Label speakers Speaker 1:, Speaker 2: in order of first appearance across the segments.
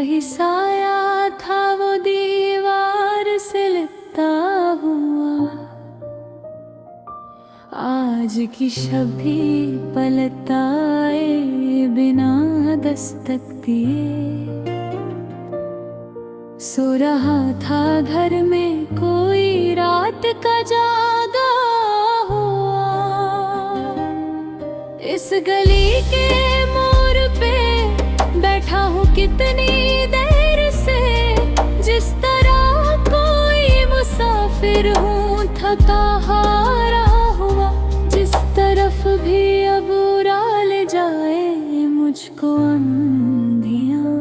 Speaker 1: ही साया था वो दीवार से लिपटा हुआ। आज की शबी पलटाए बिना दस्तक दिए। सो रहा था घर में कोई रात का जागा हुआ। इस गली के मोड़ पे बैठा हूँ कितनी देर से, जिस तरह कोई मुसाफिर हूँ थका हारा हुआ। जिस तरफ भी अब उड़ा ले जाए मुझको अंधियाँ,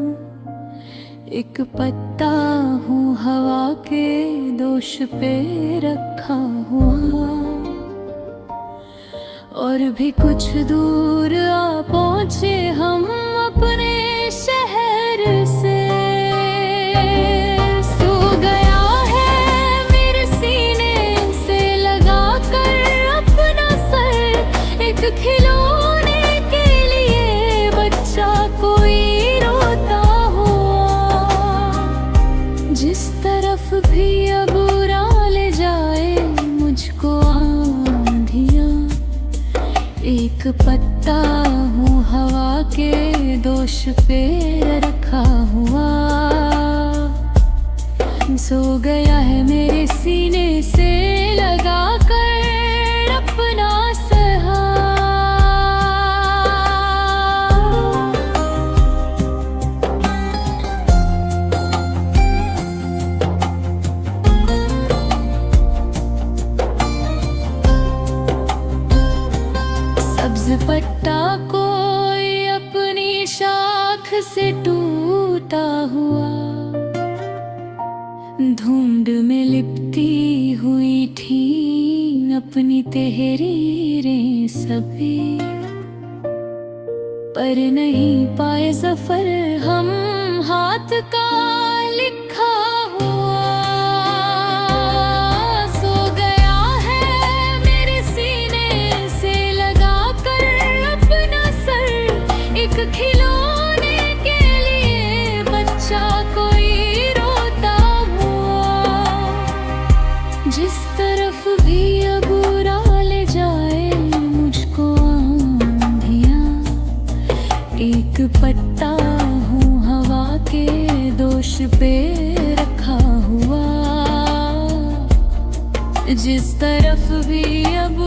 Speaker 1: एक पत्ता हूँ हवा के दोष पे रखा हुआ। और भी कुछ दूर आ पहुँचे हम अपने शहर से। सो गया है मेरे सीने से लगा कर अपना सर, एक खिलौने के लिए बच्चा कोई रोता हुआ। जिस तरफ भी अब उड़ा ले जाए मुझको आंधियाँ, एक पत्ता हूँ हवा के दोष पे रखा हुआ। सो गया है मेरे सीने से लगा कर अपना सहा। सब्ज पत्ता कोई अपनी शाख से टूटा हुआ। धुंध में लिपटी हुई थी अपनी तहरीरें सभी, पर नहीं पाए सफर हम हाथ का लिखा हुआ। सो गया है मेरे सीने से लगा कर अपना सर, एक खिलौने के लिए बच्चा कोई रोता हुआ। जिस तरफ भी अब उड़ा ले जाए मुझको आंधियाँ, एक पत्ता हूँ हवा के दोष पे रखा हुआ। जिस तरफ भी अब